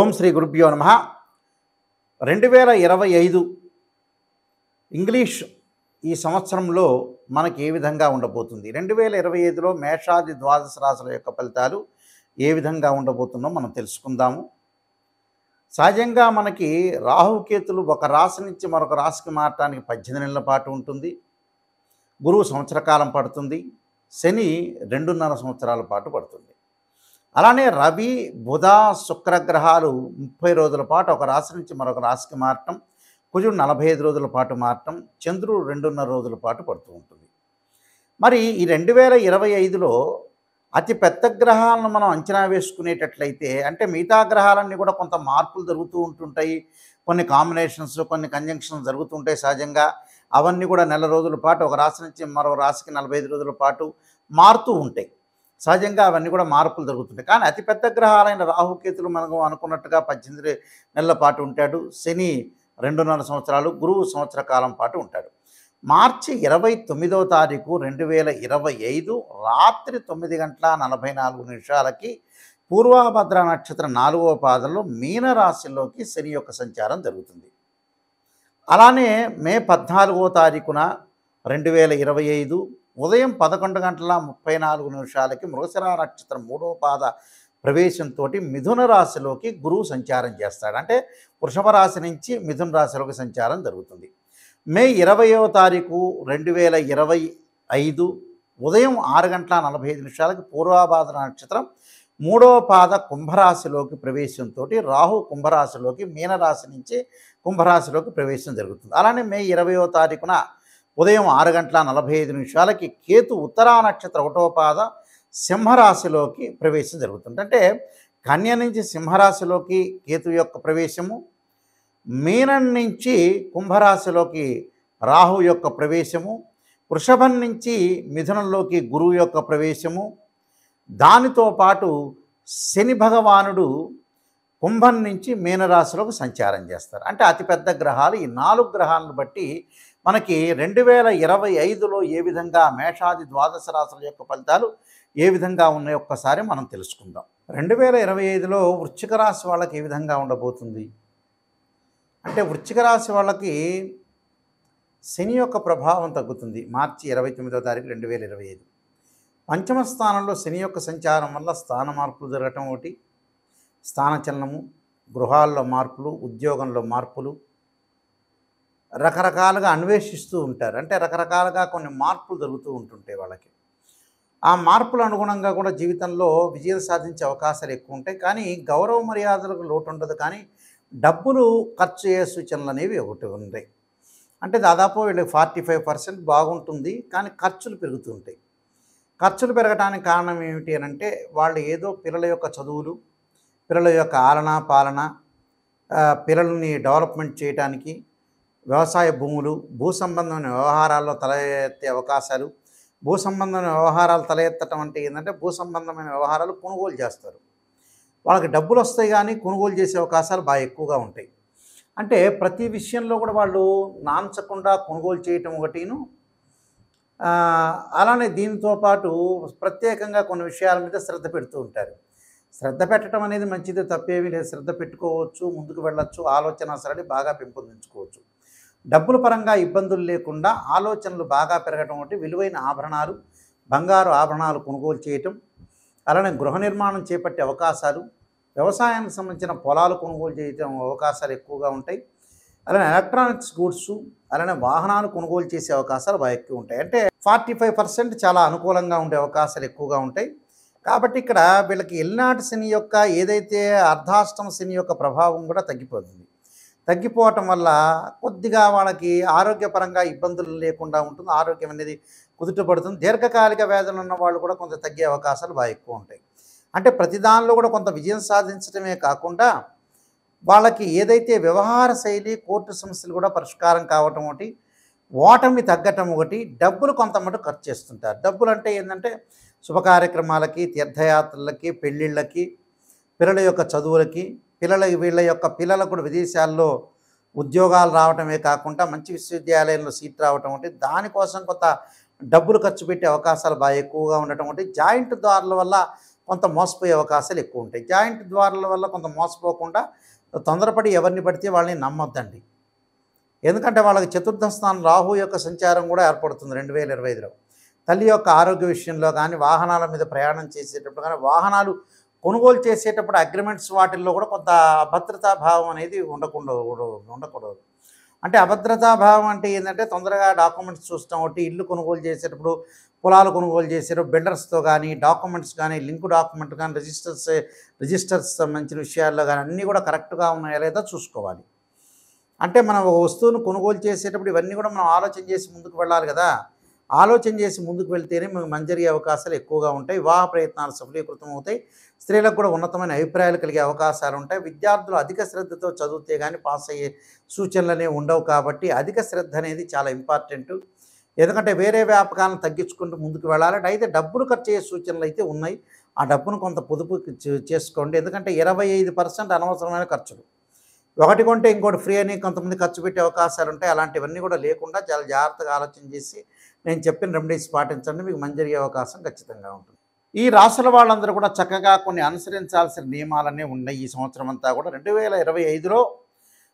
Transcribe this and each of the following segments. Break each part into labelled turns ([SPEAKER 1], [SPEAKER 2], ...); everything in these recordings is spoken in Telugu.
[SPEAKER 1] ఓం శ్రీ గురుభ్యో నమః. 2025 ఇంగ్లీష్ ఈ సంవత్సరంలో మనకి ఏ విధంగా ఉండబోతుంది, 2025లో మేషాది ద్వాదశ రాశుల యొక్క ఫలితాలు ఏ విధంగా ఉండబోతుందో మనం తెలుసుకుందాము. సహజంగా మనకి రాహుకేతులు ఒక రాశి నుంచి మరొక రాశికి మారటానికి 18 నెలల పాటు ఉంటుంది. గురువు సంవత్సర కాలం పడుతుంది. శని 2.5 సంవత్సరాల పాటు పడుతుంది. అలానే రవి, బుధ, శుక్రగ్రహాలు 30 రోజుల పాటు ఒక రాశి నుంచి మరొక రాశికి మారటం, కుజుడు 45 రోజుల పాటు మారటం, చంద్రుడు 2.5 రోజుల పాటు పడుతూ ఉంటుంది. మరి ఈ 2025లో అతి పెద్ద గ్రహాలను మనం అంచనా వేసుకునేటట్లయితే, అంటే మిగతా గ్రహాలన్నీ కూడా కొంత మార్పులు జరుగుతూ ఉంటుంటాయి. కొన్ని కాంబినేషన్స్, కొన్ని కంజంక్షన్స్ జరుగుతుంటాయి సహజంగా. అవన్నీ కూడా నెల రోజుల పాటు ఒక రాశి నుంచి మరో రాశికి 45 రోజుల పాటు మారుతూ ఉంటాయి. సహజంగా అవన్నీ కూడా మార్పులు జరుగుతుంటాయి. కానీ అతిపెద్ద గ్రహాలైన రాహుకేతులు మనకు అనుకున్నట్టుగా 18 నెలల పాటు ఉంటాడు. శని 2.5 సంవత్సరాలు, గురువు సంవత్సర కాలం పాటు ఉంటాడు. మార్చి 29వ తారీఖు 2025 రాత్రి 9:44 పూర్వభద్ర నక్షత్రం 4వ పాదంలో మీనరాశిలోకి శని యొక్క సంచారం జరుగుతుంది. అలానే మే 14వ తారీఖున 2025 ఉదయం 11:34 మృగశిర నక్షత్రం 3వ పాద ప్రవేశంతో మిథున రాశిలోకి గురువు సంచారం చేస్తాడు. అంటే వృషభ రాశి నుంచి మిథున రాశిలోకి సంచారం జరుగుతుంది. మే 20వ తారీఖు 2025 ఉదయం 6:45 పూర్వభాద్ర నక్షత్రం 3వ పాద కుంభరాశిలోకి ప్రవేశంతో రాహు కుంభరాశిలోకి మీనరాశి నుంచి కుంభరాశిలోకి ప్రవేశం జరుగుతుంది. అలానే మే 20వ తారీఖున ఉదయం 6:45 కేతు ఉత్తరా నక్షత్రం 1వ పాద సింహరాశిలోకి ప్రవేశం జరుగుతుంది. అంటే కన్య నుంచి సింహరాశిలోకి కేతు యొక్క ప్రవేశము, మీనం నుంచి కుంభరాశిలోకి రాహు యొక్క ప్రవేశము, వృషభం నుంచి మిథునంలోకి గురువు యొక్క ప్రవేశము, దానితో పాటు శని భగవానుడు కుంభం నుంచి మీనరాశిలోకి సంచారం చేస్తారు. అంటే అతిపెద్ద గ్రహాలు ఈ 4 గ్రహాలను బట్టి మనకి 2025లో ఏ విధంగా మేషాది ద్వాదశ రాశుల యొక్క ఫలితాలు ఏ విధంగా ఉన్నాయో ఒక్కసారి మనం తెలుసుకుందాం. 2025లో వృశ్చిక రాశి వాళ్ళకి ఏ విధంగా ఉండబోతుంది అంటే, వృశ్చిక రాశి వాళ్ళకి శని యొక్క ప్రభావం తగ్గుతుంది. మార్చి 29వ తారీఖు 2025 పంచమ స్థానంలో శని యొక్క సంచారం వల్ల స్థాన మార్పులు జరగటం ఒకటి, స్థానచలనము, గృహాల్లో మార్పులు, ఉద్యోగంలో మార్పులు, రకరకాలుగా అన్వేషిస్తూ ఉంటారు. అంటే రకరకాలుగా కొన్ని మార్పులు జరుగుతూ ఉంటుంటాయి వాళ్ళకి. ఆ మార్పుల అనుగుణంగా కూడా జీవితంలో విజయం సాధించే అవకాశాలు ఎక్కువ ఉంటాయి. కానీ గౌరవ మర్యాదలకు లోటు ఉండదు. కానీ డబ్బులు ఖర్చు అయ్యే సూచనలు అనేవి ఒకటి ఉంటాయి. అంటే దాదాపు వీళ్ళకి 45% బాగుంటుంది, కానీ ఖర్చులు పెరుగుతూ ఉంటాయి. ఖర్చులు పెరగడానికి కారణం ఏమిటి అని అంటే, వాళ్ళు ఏదో పిల్లల యొక్క చదువులు, పిల్లల యొక్క ఆలన పాలన, పిల్లల్ని డెవలప్మెంట్ చేయడానికి, వ్యవసాయ భూములు, భూ సంబంధమైన వ్యవహారాల్లో తల ఎత్తే అవకాశాలు. భూ సంబంధమైన వ్యవహారాలు తల ఎత్తటం అంటే ఏంటంటే, భూ సంబంధమైన వ్యవహారాలు కొనుగోలు చేస్తారు. వాళ్ళకి డబ్బులు వస్తాయి కానీ కొనుగోలు చేసే అవకాశాలు బాగా ఎక్కువగా ఉంటాయి. అంటే ప్రతి విషయంలో కూడా వాళ్ళు నాంచకుండా కొనుగోలు చేయటం ఒకటిను, అలానే దీంతో పాటు ప్రత్యేకంగా కొన్ని విషయాల మీద శ్రద్ధ పెడుతూ ఉంటారు. శ్రద్ధ పెట్టడం అనేది మంచిది, తప్పేమీ లేదు. శ్రద్ధ పెట్టుకోవచ్చు, ముందుకు వెళ్ళొచ్చు, ఆలోచన సరళి బాగా పెంపొందించుకోవచ్చు. డబ్బుల పరంగా ఇబ్బందులు లేకుండా ఆలోచనలు బాగా పెరగటం ఒకటి, విలువైన ఆభరణాలు, బంగారు ఆభరణాలు కొనుగోలు చేయటం, అలానే గృహ నిర్మాణం చేపట్టే అవకాశాలు, వ్యవసాయానికి సంబంధించిన పొలాలు కొనుగోలు చేయటం అవకాశాలు ఎక్కువగా ఉంటాయి. అలానే ఎలక్ట్రానిక్స్ గూడ్స్, అలానే వాహనాలు కొనుగోలు చేసే అవకాశాలు బాగా ఎక్కువ ఉంటాయి. అంటే 45% చాలా అనుకూలంగా ఉండే అవకాశాలు ఎక్కువగా ఉంటాయి. కాబట్టి ఇక్కడ వీళ్ళకి ఎల్నాటి శని యొక్క ఏదైతే అర్ధాష్టమ శని యొక్క ప్రభావం కూడా తగ్గిపోతుంది. తగ్గిపోవటం వల్ల కొద్దిగా వాళ్ళకి ఆరోగ్యపరంగా ఇబ్బందులు లేకుండా ఉంటుంది. ఆరోగ్యం అనేది కుదుటపడుతుంది. దీర్ఘకాలిక వ్యాధులు ఉన్న వాళ్ళు కూడా కొంత తగ్గే అవకాశాలు బాగా ఎక్కువ ఉంటాయి. అంటే ప్రతి దానిలో కూడా కొంత విజయం సాధించడమే కాకుండా వాళ్ళకి ఏదైతే వ్యవహార శైలి, కోర్టు సమస్యలు కూడా పరిష్కారం కావటం ఒకటి, ఓటమి తగ్గటం ఒకటి, డబ్బులు కొంత మటుకు ఖర్చు చేస్తుంటారు. డబ్బులు అంటే ఏంటంటే శుభకార్యక్రమాలకి, తీర్థయాత్రలకి, పెళ్ళిళ్ళకి, పిల్లల యొక్క చదువులకి, వీళ్ళ యొక్క పిల్లలకు కూడా విదేశాల్లో ఉద్యోగాలు రావటమే కాకుండా మంచి విశ్వవిద్యాలయంలో సీట్ రావటం ఒకటి, దానికోసం కొంత డబ్బులు ఖర్చు పెట్టే అవకాశాలు బాగా ఎక్కువగా ఉండటం ఒకటి, జాయింట్ దారుల వల్ల కొంత మోసపోయే అవకాశాలు ఎక్కువ ఉంటాయి. జాయింట్ ద్వారాల వల్ల కొంత మోసపోకుండా తొందరపడి ఎవరిని పడితే వాళ్ళని నమ్మొద్దండి. ఎందుకంటే వాళ్ళకి చతుర్థ స్థానం రాహు యొక్క సంచారం కూడా ఏర్పడుతుంది 2025లో. తల్లి యొక్క ఆరోగ్య విషయంలో కానీ, వాహనాల మీద ప్రయాణం చేసేటప్పుడు కానీ, వాహనాలు కొనుగోలు చేసేటప్పుడు అగ్రిమెంట్స్ వాటిల్లో కూడా కొంత అభద్రతా భావం అనేది ఉండకూడదు. అంటే అభద్రతా భావం అంటే ఏంటంటే తొందరగా డాక్యుమెంట్స్ చూస్తాం ఒకటి, ఇల్లు కొనుగోలు చేసేటప్పుడు, పొలాలు కొనుగోలు చేసేటప్పుడు బిల్డర్స్తో కానీ, డాక్యుమెంట్స్ కానీ, లింక్ డాక్యుమెంట్ కానీ, రిజిస్టర్స్ సంబంధించిన విషయాల్లో కానీ అన్నీ కూడా కరెక్ట్గా ఉన్నాయా లేదా చూసుకోవాలి. అంటే మనం ఒక వస్తువును కొనుగోలు చేసేటప్పుడు ఇవన్నీ కూడా మనం ఆలోచన చేసి ముందుకు వెళ్ళాలి కదా. ఆలోచన చేసి ముందుకు వెళ్తేనే మీకు మంచి జరిగే అవకాశాలు ఎక్కువగా ఉంటాయి. వివాహ ప్రయత్నాలు సఫలీకృతం అవుతాయి. స్త్రీలకు కూడా ఉన్నతమైన అభిప్రాయాలు కలిగే అవకాశాలు ఉంటాయి. విద్యార్థులు అధిక శ్రద్ధతో చదివితే కానీ పాస్ అయ్యే సూచనలు అనేవి ఉండవు. కాబట్టి అధిక శ్రద్ధ అనేది చాలా ఇంపార్టెంట్. ఎందుకంటే వేరే వ్యాపకాలను తగ్గించుకుంటూ ముందుకు వెళ్ళాలి. అయితే డబ్బులు ఖర్చు అయ్యే సూచనలు అయితే ఉన్నాయి. ఆ డబ్బును కొంత పొదుపు చేసుకోండి. ఎందుకంటే 25% అనవసరమైన ఖర్చులు. ఒకటి కొంటే ఇంకోటి ఫ్రీ అని కొంతమంది ఖర్చు పెట్టే అవకాశాలు ఉంటాయి. అలాంటివన్నీ కూడా లేకుండా చాలా జాగ్రత్తగా ఆలోచన చేసి నేను చెప్పిన రెమెడీస్ పాటించండి. మీకు మంచి జరిగే అవకాశం ఖచ్చితంగా ఉంటుంది. ఈ రాసుల వాళ్ళందరూ కూడా చక్కగా కొన్ని అనుసరించాల్సిన నియమాలన్నీ ఉన్నాయి. ఈ సంవత్సరం అంతా కూడా 2025లో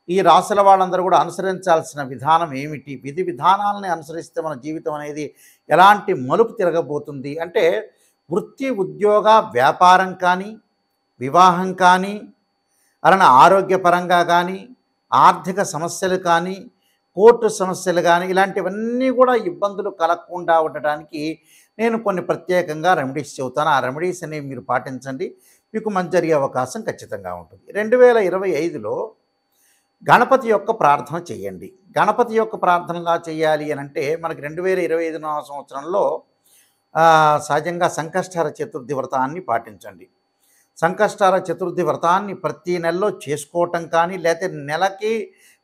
[SPEAKER 1] ఈ రాసుల వాళ్ళందరూ కూడా అనుసరించాల్సిన విధానం ఏమిటి, విధి విధానాలని అనుసరిస్తే మన జీవితం అనేది ఎలాంటి మలుపు తిరగబోతుంది అంటే, వృత్తి, ఉద్యోగ, వ్యాపారం కానీ, వివాహం కానీ, అలానే ఆరోగ్యపరంగా కానీ, ఆర్థిక సమస్యలు కానీ, కోర్టు సమస్యలు కానీ, ఇలాంటివన్నీ కూడా ఇబ్బందులు కలగకుండా ఉండటానికి నేను కొన్ని ప్రత్యేకంగా రెమెడీస్ చెబుతాను. ఆ రెమెడీస్ అనేవి మీరు పాటించండి. మీకు మంచి జరిగే అవకాశం ఖచ్చితంగా ఉంటుంది. 2025లో గణపతి యొక్క ప్రార్థన చేయండి. గణపతి యొక్క ప్రార్థనలా చేయాలి అని అంటే మనకి 2025 సంవత్సరంలో సహజంగా సంకష్టహర చతుర్థి వ్రతాన్ని పాటించండి. సంకష్టహర చతుర్థి వ్రతాన్ని ప్రతి నెలలో చేసుకోవటం కానీ, లేకపోతే నెలకి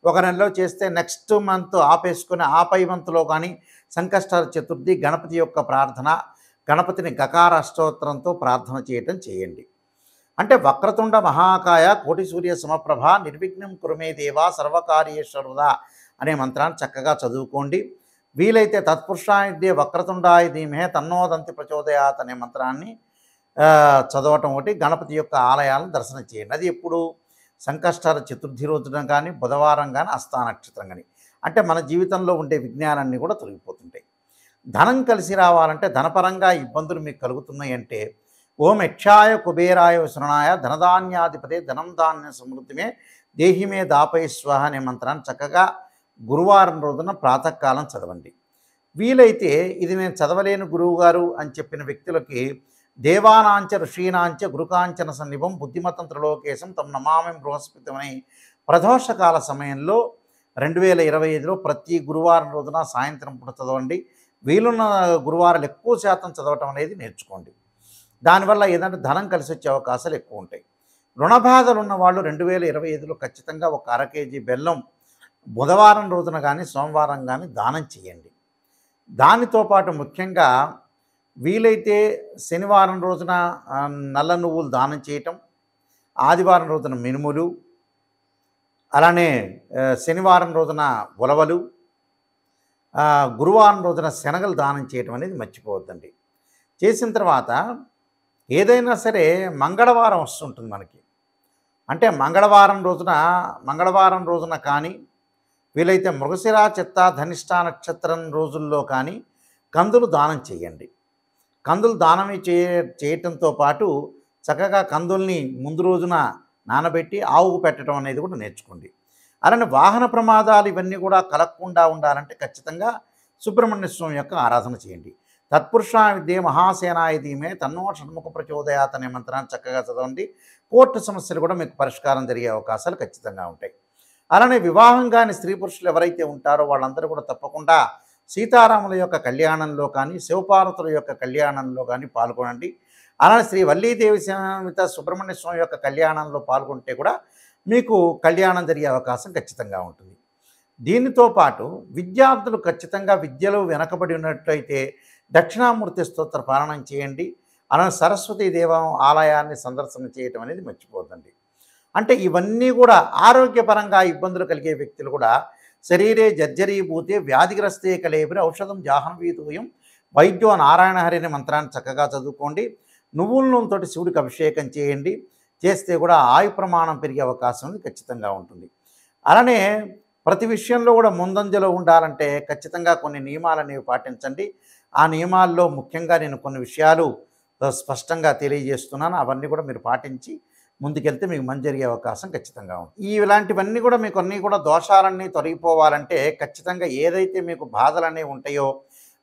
[SPEAKER 1] ఒక నెలలో చేస్తే నెక్స్ట్ మంత్ ఆపేసుకొని ఆ పై మంత్లో కానీ సంకష్టహర చతుర్థి గణపతి యొక్క ప్రార్థన, గణపతిని గకార అష్టోత్తరంతో ప్రార్థన చేయటం చేయండి. అంటే వక్రతుండ మహాకాయ కోటి సూర్య సమప్రభ నిర్విఘ్నం కురుమే దేవా సర్వకార్యేశ్వరుదా అనే మంత్రాన్ని చక్కగా చదువుకోండి. వీలైతే తత్పురుషాయుధ్యే వక్రతుండాయ ధీమహే తన్నోదంతి ప్రచోదయాత్ అనే మంత్రాన్ని చదవటం ఒకటి. గణపతి యొక్క ఆలయాలను దర్శనం చేయండి. అది ఎప్పుడు సంకష్టహర చతుర్థి రోజున కానీ, బుధవారం కానీ, హస్తా నక్షత్రం కానీ. అంటే మన జీవితంలో ఉండే విఘ్నాలన్నీ కూడా తొలగిపోతుంటాయి. ధనం కలిసి రావాలంటే, ధనపరంగా ఇబ్బందులు మీకు కలుగుతున్నాయి అంటే, ఓం యక్షాయ కుబేరాయ శరణాయ ధనధాన్యాధిపతే ధనం ధాన్య సమృద్ధిమే దేహిమే దాపై స్వహ అనే మంత్రాన్ని చక్కగా గురువారం రోజున ప్రాతకాలం చదవండి. వీలైతే ఇది నేను చదవలేను గురువుగారు అని చెప్పిన వ్యక్తులకి దేవానాంచ ఋషీనాంచ గురుకాంచన సన్నిభం బుద్ధిమతం త్రిలోకేశం తమ నమామి బృహస్పతిమని ప్రదోషకాల సమయంలో 2025లో ప్రతి గురువారం రోజున సాయంత్రం పూట చదవండి. వీలున్న గురువారాలు ఎక్కువ శాతం చదవటం అనేది నేర్చుకోండి. దానివల్ల ఏదంటే ధనం కలిసి వచ్చే అవకాశాలు ఎక్కువ ఉంటాయి. రుణబాధలు ఉన్న వాళ్ళు 2025లో ఖచ్చితంగా ఒక అర కేజీ బెల్లం బుధవారం రోజున కానీ, సోమవారం కానీ దానం చేయండి. దానితో పాటు ముఖ్యంగా వీలైతే శనివారం రోజున నల్ల నువ్వులు దానం చేయటం, ఆదివారం రోజున మినుములు, అలానే శనివారం రోజున ఉలవలు, గురువారం రోజున శనగలు దానం చేయటం అనేది మర్చిపోవద్దండి. చేసిన తర్వాత ఏదైనా సరే మంగళవారం వస్తుంటుంది మనకి. అంటే మంగళవారం రోజున కానీ, వీలైతే మృగశిర, చిత్త, ధనిష్ట నక్షత్రం రోజుల్లో కానీ కందులు దానం చేయండి. కందులు దానం చేయటంతో పాటు చక్కగా కందుల్ని ముందు రోజున నానబెట్టి ఆవుకు పెట్టడం అనేది కూడా నేర్చుకోండి. అలానే వాహన ప్రమాదాలు ఇవన్నీ కూడా కలగకుండా ఉండాలంటే ఖచ్చితంగా సుబ్రహ్మణ్య స్వామి యొక్క ఆరాధన చేయండి. తత్పురుషా విద్యే మహాసేనాయ ధీమే తన్నో షణ్ముఖ ప్రచోదయాత్ అనే మంత్రాన్ని చక్కగా చదవండి. కోర్టు సమస్యలు కూడా మీకు పరిష్కారం జరిగే అవకాశాలు ఖచ్చితంగా ఉంటాయి. అలానే వివాహం కాని స్త్రీ పురుషులు ఎవరైతే ఉంటారో వాళ్ళందరూ కూడా తప్పకుండా సీతారాముల యొక్క కళ్యాణంలో కానీ, శివపార్వతుల యొక్క కళ్యాణంలో కానీ పాల్గొనండి. అలానే శ్రీ వల్లీదేవి సమేత సుబ్రహ్మణ్య స్వామి యొక్క కళ్యాణంలో పాల్గొంటే కూడా మీకు కళ్యాణం జరిగే అవకాశం ఖచ్చితంగా ఉంటుంది. దీనితో పాటు విద్యార్థులు ఖచ్చితంగా విద్యలో వెనకబడి ఉన్నట్లయితే దక్షిణామూర్తి స్తోత్ర పారాయణం చేయండి. అలానే సరస్వతీ దేవ ఆలయాన్ని సందర్శన చేయటం అనేది మర్చిపోద్దండి. అంటే ఇవన్నీ కూడా ఆరోగ్యపరంగా ఇబ్బందులు కలిగే వ్యక్తులు కూడా శరీరే జర్జరీభూతే వ్యాధిగ్రస్తే కలేబిరి ఔషధం జాహ్నవీతూయం వైద్యో నారాయణ హరి అనే మంత్రాన్ని చక్కగా చదువుకోండి. నువ్వుల నూనెతోటి శివుడికి అభిషేకం చేయండి. చేస్తే కూడా ఆయు ప్రమాణం పెరిగే అవకాశం ఉంది, ఖచ్చితంగా ఉంటుంది. అలానే ప్రతి విషయంలో కూడా ముందంజలో ఉండాలంటే ఖచ్చితంగా కొన్ని నియమాలనేవి పాటించండి. ఆ నియమాల్లో ముఖ్యంగా నేను కొన్ని విషయాలు స్పష్టంగా తెలియజేస్తున్నాను. అవన్నీ కూడా మీరు పాటించి ముందుకెళ్తే మీకు మంచి జరిగే అవకాశం ఖచ్చితంగా ఉంది. ఇలాంటివన్నీ కూడా మీకు అన్నీ కూడా దోషాలన్నీ తొలగిపోవాలంటే ఖచ్చితంగా ఏదైతే మీకు బాధలనేవి ఉంటాయో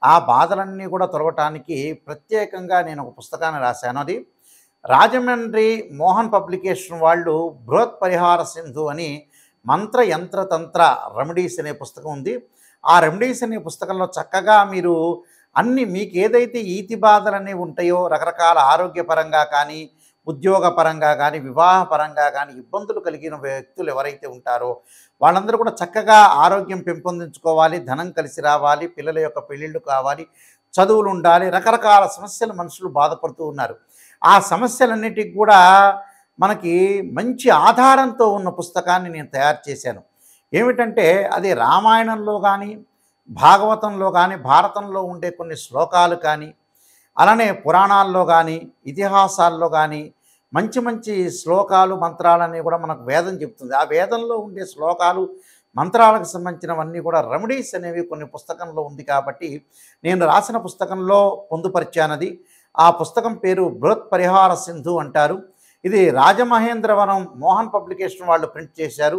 [SPEAKER 1] ఆ బాధలన్నీ కూడా తొలగటానికి ప్రత్యేకంగా నేను ఒక పుస్తకాన్ని రాశాను. అది రాజమండ్రి మోహన్ పబ్లికేషన్ వాళ్ళు బృహత్ పరిహార సింధు అని మంత్ర యంత్ర తంత్ర రెమెడీస్ అనే పుస్తకం ఉంది. ఆ రెమెడీస్ అనే పుస్తకంలో చక్కగా మీరు అన్ని మీకు ఏదైతే ఈతి బాధలు అనేవి ఉంటాయో రకరకాల ఆరోగ్యపరంగా కానీ ఉద్యోగపరంగా కానీ వివాహపరంగా కానీ ఇబ్బందులు కలిగిన వ్యక్తులు ఎవరైతే ఉంటారో వాళ్ళందరూ కూడా చక్కగా ఆరోగ్యం పెంపొందించుకోవాలి, ధనం కలిసి రావాలి, పిల్లల యొక్క పెళ్ళిళ్ళు కావాలి, చదువులు ఉండాలి, రకరకాల సమస్యలు మనుషులు బాధపడుతూ ఉన్నారు. ఆ సమస్యలన్నిటికి కూడా మనకి మంచి ఆధారంతో ఉన్న పుస్తకాన్ని నేను తయారు చేశాను. ఏమిటంటే అది రామాయణంలో కానీ భాగవతంలో కానీ భారతంలో ఉండే కొన్ని శ్లోకాలు కానీ అలానే పురాణాల్లో కానీ ఇతిహాసాల్లో కానీ మంచి మంచి శ్లోకాలు మంత్రాలన్నీ కూడా మనకు వేదం చెప్తుంది. ఆ వేదంలో ఉండే శ్లోకాలు మంత్రాలకు సంబంధించినవన్నీ కూడా రెమెడీస్ అనేవి కొన్ని పుస్తకంలో ఉంది కాబట్టి నేను రాసిన పుస్తకంలో పొందుపరిచానది. ఆ పుస్తకం పేరు బృహత్ పరిహార సింధు అంటారు. ఇది రాజమహేంద్రవరం మోహన్ పబ్లికేషన్ వాళ్ళు ప్రింట్ చేశారు.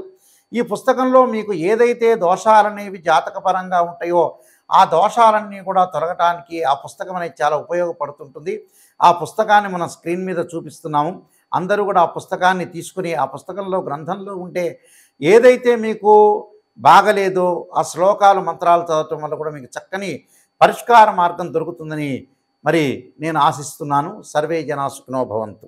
[SPEAKER 1] ఈ పుస్తకంలో మీకు ఏదైతే దోషాలనేవి జాతకపరంగా ఉంటాయో ఆ దోషాలన్నీ కూడా తొలగటానికి ఆ పుస్తకం అనేది చాలా ఉపయోగపడుతుంటుంది. ఆ పుస్తకాన్ని మనం స్క్రీన్ మీద చూపిస్తున్నాము. అందరూ కూడా ఆ పుస్తకాన్ని తీసుకుని ఆ పుస్తకంలో గ్రంథంలో ఉంటే ఏదైతే మీకు బాగలేదో ఆ శ్లోకాలు మంత్రాలు చదవటం వల్ల కూడా మీకు చక్కని పరిష్కార మార్గం దొరుకుతుందని మరి నేను ఆశిస్తున్నాను. సర్వే జనా సుఖినో భవంతు.